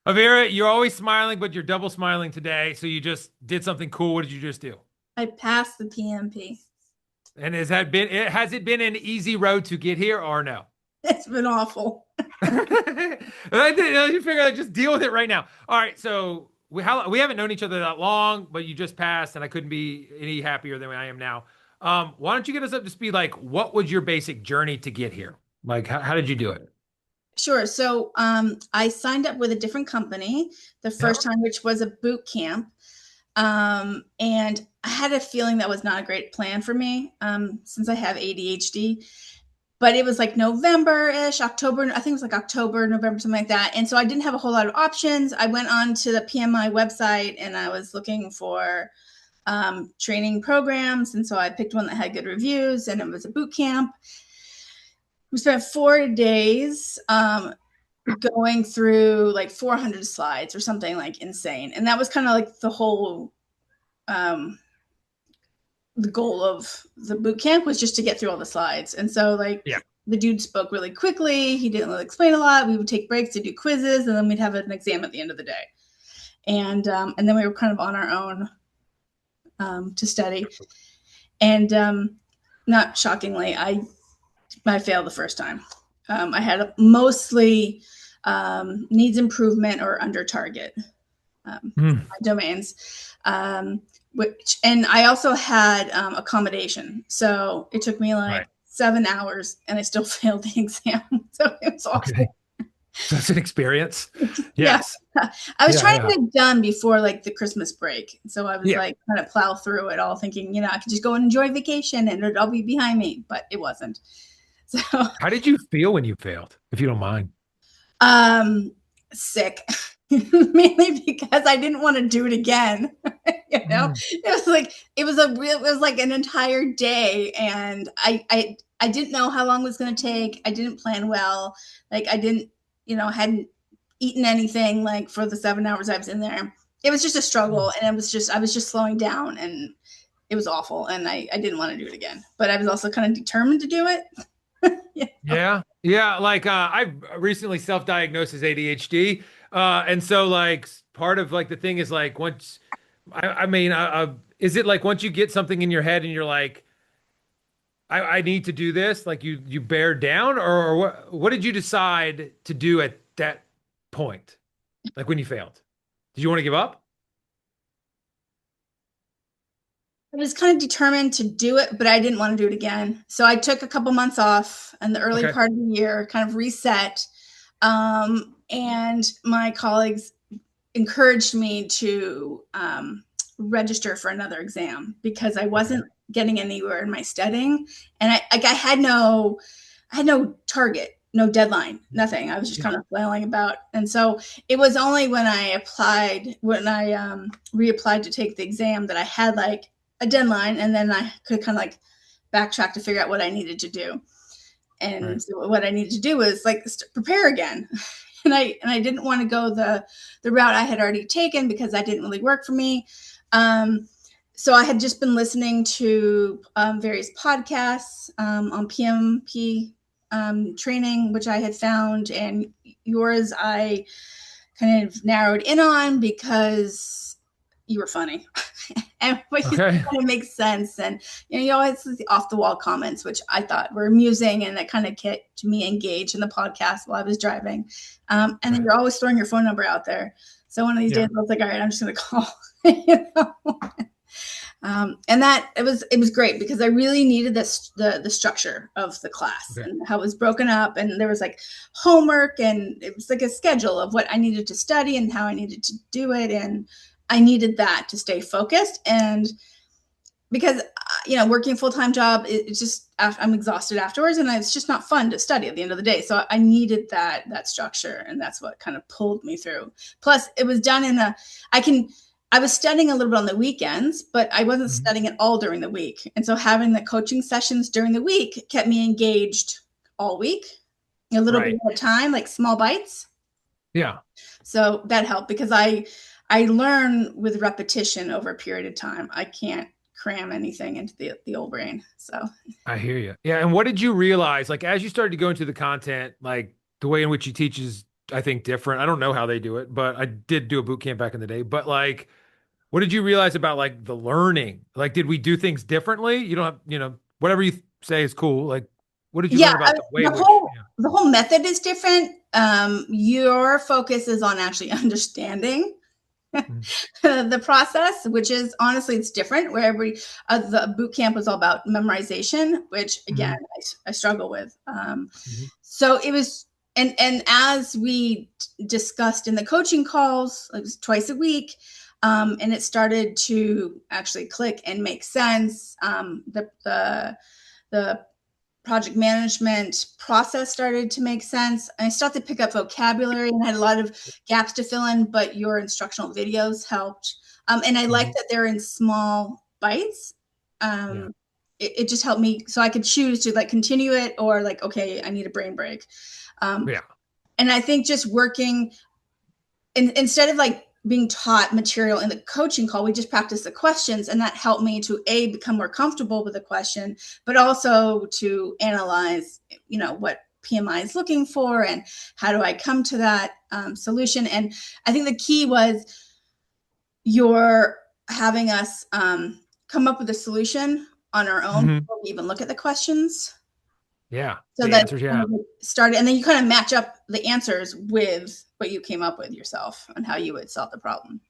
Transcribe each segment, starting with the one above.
Vera, you're always smiling, but you're double smiling today. So you just did something cool. What did you just do? I passed the PMP. And has it been an easy road to get here or no? It's been awful. You figure like just deal with it right now. All right, so we haven't known each other that long, but you just passed, and I couldn't be any happier than I am now. Why don't you get us up to speed? Like, what was your basic journey to get here? Like, how did you do it? Sure. So I signed up with a different company the Yeah. first time, which was a boot camp. And I had a feeling that was not a great plan for me since I have ADHD. But it was like November-ish, October. I think it was like October, November, something like that. And so I didn't have a whole lot of options. I went on to the PMI website and I was looking for training programs. And so I picked one that had good reviews and it was a boot camp. We spent 4 days going through like 400 slides or something like insane. And that was kind of like um, the goal of the boot camp was just to get through all the slides. And so like Yeah. the dude spoke really quickly. He didn't really explain a lot. We would take breaks to do quizzes and then we'd have an exam at the end of the day. And then we were kind of on our own to study. And not shockingly, I failed the first time. I had mostly needs improvement or under target Hmm. domains. And I also had accommodation. So it took me like Right. 7 hours and I still failed the exam. So it was Okay. awful. So that's an experience. Yeah. Yes. I was Yeah. trying to Yeah. get it done before like the Christmas break. So I was Yeah. like trying to plow through it all thinking, I could just go and enjoy vacation and it'd all be behind me, but it wasn't. So How did you feel when you failed, if you don't mind? um sick. Mainly because I didn't want to do it again. Mm. It was like an entire day and I didn't know how long it was going to take. I didn't plan well. Like I didn't, hadn't eaten anything like for the 7 hours I was in there. It was just a struggle and I was just slowing down and it was awful and I didn't want to do it again. But I was also kind of determined to do it. Yeah. Yeah. Yeah. Like I've recently self-diagnosed as ADHD. And so like part of like the thing is like once I mean is it like once you get something in your head and you're like, I need to do this, like you bear down or what did you decide to do at that point? Like when you failed? Did you want to give up? I was kind of determined to do it, but I didn't want to do it again. So I took a couple months off in the early Okay. part of the year, kind of reset. And my colleagues encouraged me to register for another exam because I Okay. wasn't getting anywhere in my studying, and I had no target, no deadline, nothing. I was just Yeah. kind of flailing about, and so it was only when I reapplied to take the exam that I had like a deadline, and then I could kind of like backtrack to figure out what I needed to do. Right. And so what I needed to do was like prepare again. And I didn't want to go the route I had already taken because that didn't really work for me. Um, so I had just been listening to various podcasts on PMP training, which I had found, and yours I kind of narrowed in on because you were funny. And what you Okay. kind of makes sense. And you always see the off the wall comments, which I thought were amusing, and that kind of kept me engaged in the podcast while I was driving. And then Okay. you're always throwing your phone number out there. So one of these Yeah. days, I was like, all right, I'm just going to call. you know? And that it was great because I really needed the structure of the class Okay. and how it was broken up, and there was like homework, and it was like a schedule of what I needed to study and how I needed to do it, and I needed that to stay focused. And because working a full-time job, it's just I'm exhausted afterwards, and it's just not fun to study at the end of the day. So I needed that structure, and that's what kind of pulled me through. Plus it was done in a I can I was studying a little bit on the weekends, but I wasn't Mhm. studying it all during the week. And so having the coaching sessions during the week kept me engaged all week, a little bit Right. at a time, like small bites. Yeah. So that helped because I learn with repetition over a period of time. I can't cram anything into the old brain. So I hear you. Yeah. And what did you realize, like, as you started to go into the content, like the way in which he teaches I think, different. I don't know how they do it, but I did do a boot camp back in the day. But like, what did you realize about like the learning? Like, did we do things differently? You don't have, whatever you say is cool. Like, what did you Yeah, learn I about mean, the way in which, yeah. the whole method is different. Your focus is on actually understanding Mhm. the process, which is honestly it's different. Where every the boot camp was all about memorization, which again Mhm. I struggle with. Mhm. So it was, and as we discussed in the coaching calls, it was twice a week, and it started to actually click and make sense. The project management process started to make sense. I started to pick up vocabulary and had a lot of gaps to fill in, but your instructional videos helped. And I like Mhm. that they're in small bites. Yeah. It just helped me so I could choose to like continue it or like, okay, I need a brain break. Um, Yeah. and I think just working instead of like being taught material in the coaching call, we just practice the questions, and that helped me to become more comfortable with the question, but also to analyze, what PMI is looking for and how do I come to that solution. And I think the key was your having us come up with a solution on our own Mhm. before we even look at the questions. Yeah. So The that answers. kind Yeah. of started, and then you kind of match up the answers with what you came up with yourself and how you would solve the problem.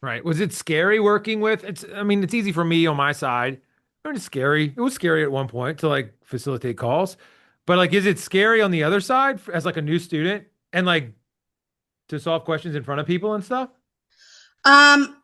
Right. Was it scary working with? I mean, it's easy for me on my side. It's scary. It was scary at one point to like facilitate calls. But like, is it scary on the other side as like a new student and like to solve questions in front of people and stuff? Um,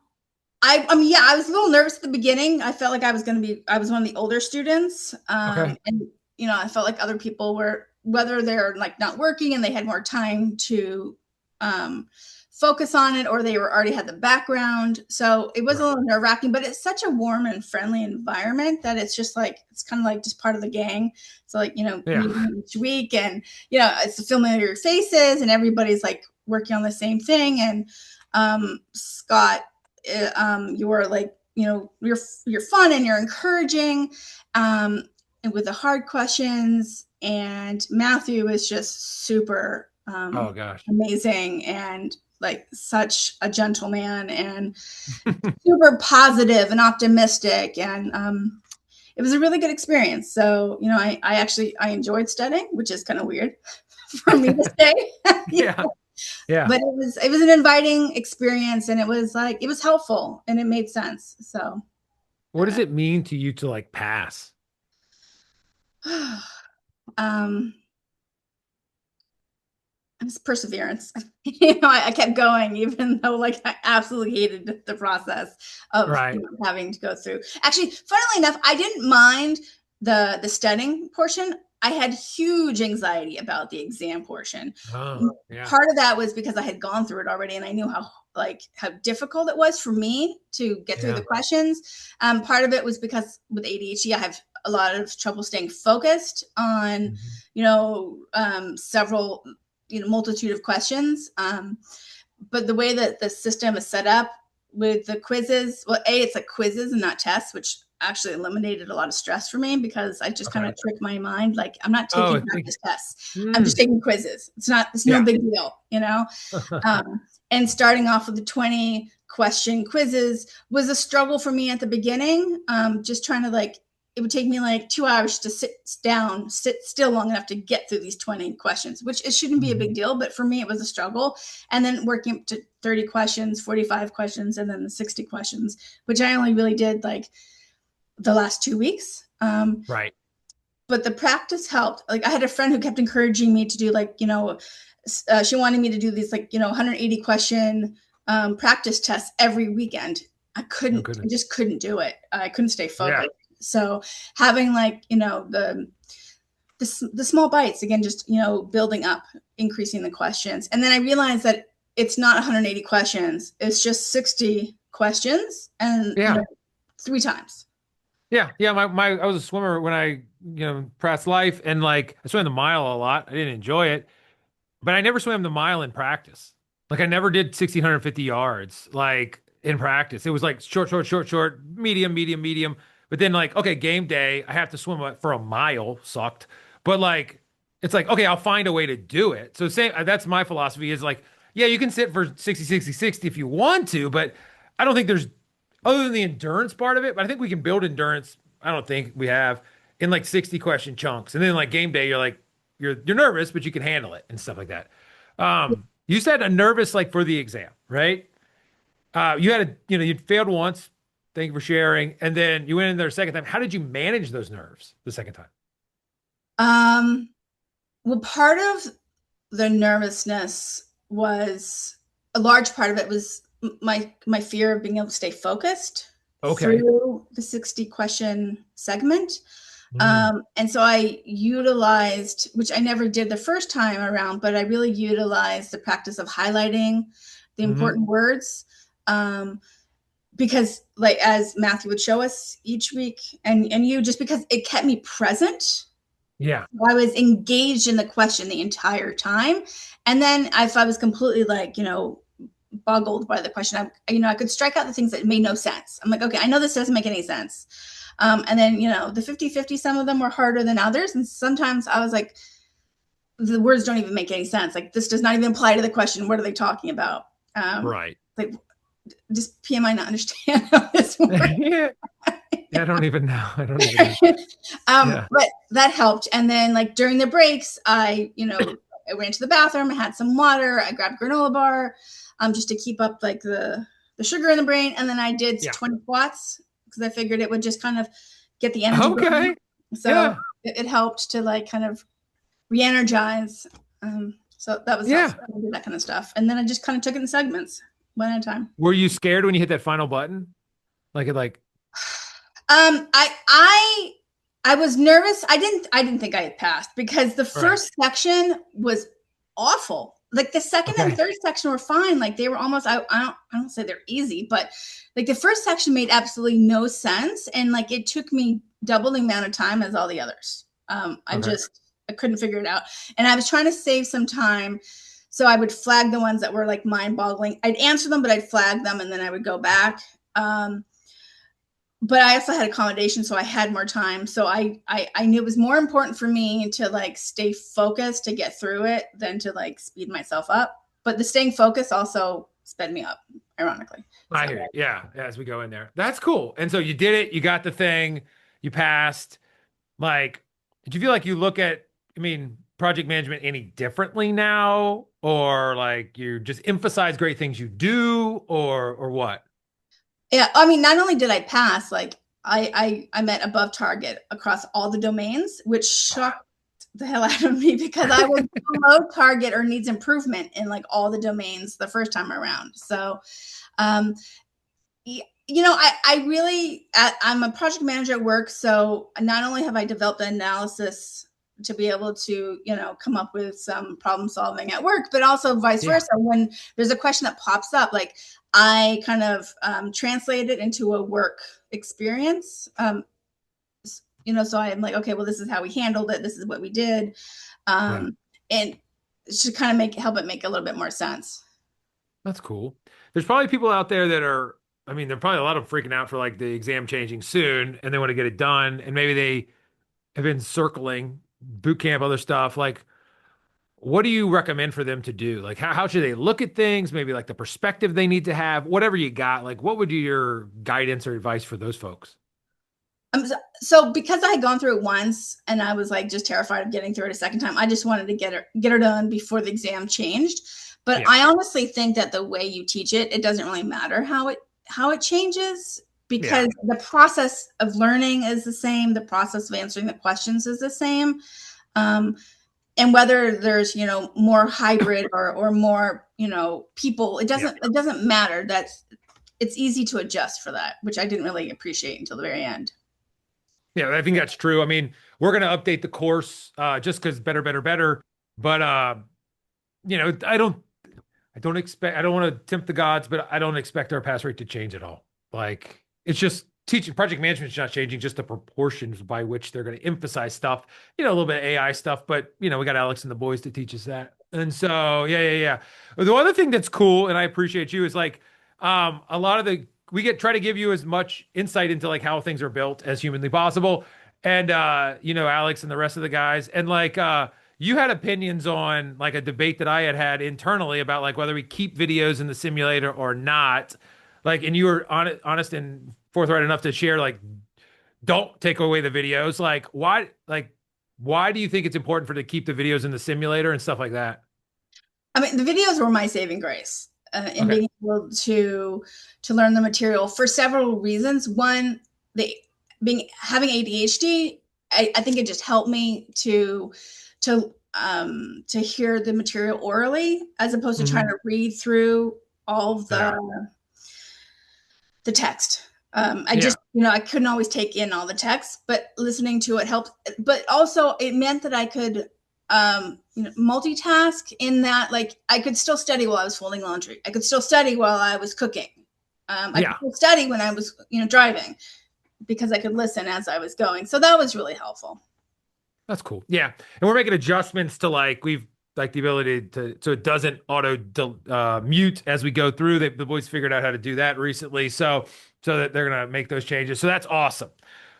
I mean, yeah, I was a little nervous at the beginning. I felt like I was one of the older students. Okay. And, I felt like other people were, whether they're like not working and they had more time to um, focus on it or they were already had the background. So it was a Right. little nerve wracking, but it's such a warm and friendly environment that it's just like, it's kind of like just part of the gang. So like, Yeah. meeting each week and, it's familiar faces and everybody's like working on the same thing. And Scott, you're like, you're fun and you're encouraging, and with the hard questions. And Matthew is just super Oh gosh. amazing and like such a gentleman and super positive and optimistic. And it was a really good experience. So, I actually I enjoyed studying, which is kind of weird for me to say. Yeah. Yeah. But it was an inviting experience, and it was helpful and it made sense. So What does it mean to you to like pass? um it's perseverance. I kept going even though like I absolutely hated the process of Right. having to go through. Actually, funnily enough, I didn't mind the studying portion. I had huge anxiety about the exam portion. Oh, yeah. Part of that was because I had gone through it already and I knew how difficult it was for me to get through the Yeah. questions. Part of it was because with ADHD, I have a lot of trouble staying focused on, Mhm. several, multitude of questions. But the way that the system is set up with the quizzes, well, it's like quizzes and not tests, which actually eliminated a lot of stress for me because I just kind Okay. of trick my mind. Like I'm not Oh, taking I think, practice tests. I'm just mm, taking quizzes. It's no yeah. big deal. And starting off with the 20 question quizzes was a struggle for me at the beginning. Just trying to like, it would take me like 2 hours to sit still long enough to get through these 20 questions, which it shouldn't be a big Mhm. deal. But for me, it was a struggle. And then working up to 30 questions, 45 questions, and then the 60 questions, which I only really did like the last 2 weeks. Right. But the practice helped. Like I had a friend who kept encouraging me to do like, she wanted me to do these like, 180 question practice tests every weekend. Oh, I goodness. just couldn't do it. I couldn't stay Yeah. focused. So having like, the small bites again, just, building up, increasing the questions. And then I realized that it's not 180 questions. It's just 60 questions and, Yeah. 3 times. Yeah. Yeah. I was a swimmer when pressed life and like I swam the mile a lot. I didn't enjoy it, but I never swam the mile in practice. Like I never did 1,650 yards like in practice. It was like short, short, short, short, medium, medium, medium. But then like, okay, game day, I have to swim for a mile. Sucked. But like it's like, okay, I'll find a way to do it. So same, that's my philosophy is like, yeah, you can sit for 60, 60, 60 if you want to, but I don't think there's other than the endurance part of it, but I think we can build endurance. I don't think we have in like 60 question chunks. And then like game day, you're like, you're nervous, but you can handle it and stuff like that. You said a nervous like for the exam, right? You had a, you'd failed once. Thank you for sharing. And then you went in there a second time. How did you manage those nerves the second time? Um, well, part of the nervousness was a large part of it was my fear of being able to stay focused Okay. through the 60 question segment. Mm. And so I utilized, which I never did the first time around, but I really utilized the practice of highlighting the Hmm. important words. Because like as Matthew would show us each week and you just because it kept me present. Yeah. I was engaged in the question the entire time. And then if I was completely like, boggled by the question, I could strike out the things that made no sense. I'm like, okay, I know this doesn't make any sense. And then, the 50-50, some of them were harder than others. And sometimes I was like, the words don't even make any sense. Like this does not even apply to the question. What are they talking about? Right. Like just PMI not understand how this works. Yeah. Yeah. I don't even know. I don't even know. Yeah. But that helped. And then like during the breaks, I went to the bathroom, I had some water, I grabbed granola bar, just to keep up like the sugar in the brain. And then I did Yeah. 20 squats because I figured it would just kind of get the energy going. Okay. So Yeah. it helped to like kind of re-energize. So that was Yeah. helpful. I did that kind of stuff. And then I just kind of took it in segments, one at a time. Were you scared when you hit that final button? Like, I was nervous. I didn't think I had passed because the right. first section was awful. Like the second and Okay. third section were fine. Like they were almost I don't say they're easy, but like the first section made absolutely no sense. And like it took me double the amount of time as all the others. Okay. I couldn't figure it out. And I was trying to save some time. So I would flag the ones that were like mind boggling. I'd answer them, but I'd flag them and then I would go back. But I also had accommodation, so I had more time. So I knew it was more important for me to like stay focused to get through it than to like speed myself up. But the staying focused also sped me up, ironically. I So hear you. Yeah. As we go in there. That's cool. And so you did it. You got the thing. You passed. Like, did you feel like you look at, I mean, project management any differently now? Or like you just emphasize great things you do or what? yeah, I mean, not only did I pass, like I met above target across all the domains, which shocked the hell out of me because I was below target or needs improvement in like all the domains the first time around. So um, I really, I'm a project manager at work. So not only have I developed the analysis to be able to, come up with some problem solving at work, but also vice Yeah. versa. When there's a question that pops up, like I kind of translate it into a work experience. So I'm like, okay, well, this is how we handled it. This is what we did. Yeah. And to kind of help it make a little bit more sense. That's cool. There's probably people out there that are, I mean, there are probably a lot of freaking out for like the exam changing soon and they want to get it done. And maybe they have been circling boot camp, other stuff. Like, what do you recommend for them to do? Like, how should they look at things? Maybe like the perspective they need to have, whatever you got. Like, what would be your guidance or advice for those folks? So because I had gone through it once and I was like just terrified of getting through it a second time, I just wanted to get her done before the exam changed. But Yeah. I honestly think that the way you teach it, it doesn't really matter how it changes Yeah. because the process of learning is the same, the process of answering the questions is the same. Um, and whether there's more hybrid or more people, it Yeah. doesn't matter. It's easy to adjust for that, which I didn't really appreciate until the very end. Yeah, I think that's true. I mean, we're gonna update the course just because better, better, better. But I don't expect I don't want to tempt the gods, but I don't expect our pass rate to change at all. Like it's just teaching project management is not changing, just the proportions by which they're going to emphasize stuff, a little bit of AI stuff, but we got Alex and the boys to teach us that. And so yeah, yeah, yeah. The other thing that's cool, and I appreciate you, is like a lot of the we get try to give you as much insight into like how things are built as humanly possible. And Alex and the rest of the guys. And like you had opinions on like a debate that I had had internally about like whether we keep videos in the simulator or not. Like, and you were honest and forthright enough to share like, don't take away the videos. Why do you think it's important for to keep the videos in the simulator and stuff like that? I mean, the videos were my saving grace in Okay. being able to learn the material for several reasons. One, the being having ADHD, I think it just helped me to hear the material orally as opposed to trying Hmm. to read through all of Yeah. the text. I Yeah. just, I couldn't always take in all the text, but listening to it helped. But also, it meant that I could multitask in that, like, I could still study while I was folding laundry. I could still study while I was cooking. I could Yeah. still study when I was, driving because I could listen as I was going. So that was really helpful. That's cool. Yeah. And we're making adjustments to like we've like the ability to so it doesn't mute as we go through. The boys figured out how to do that recently. So that they're gonna make those changes. So that's awesome.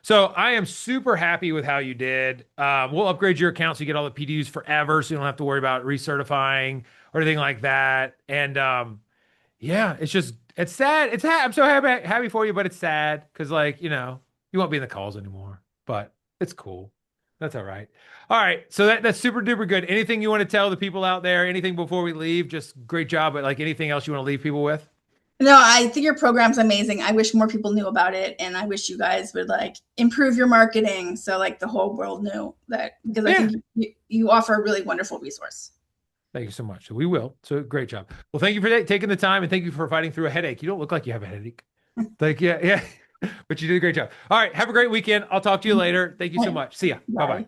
So I am super happy with how you did. We'll upgrade your account so you get all the PDUs forever, so you don't have to worry about recertifying or anything like that. And yeah, it's sad. I'm so happy for you, but it's sad because like you won't be in the calls anymore. But it's cool. That's all right. All right. So that's super duper good. Anything you want to tell the people out there? Anything before we leave? Just great job. But like anything else you want to leave people with? No, I think your program's amazing. I wish more people knew about it, and I wish you guys would like improve your marketing so like the whole world knew that, because I Yeah. think you offer a really wonderful resource. Thank you so much. So we will. So great job. Well, thank you for taking the time and thank you for fighting through a headache. You don't look like you have a headache. Like, yeah, yeah. But you did a great job. All right. Have a great weekend. I'll talk to you later. Thank you so much. See ya. Bye bye. Bye.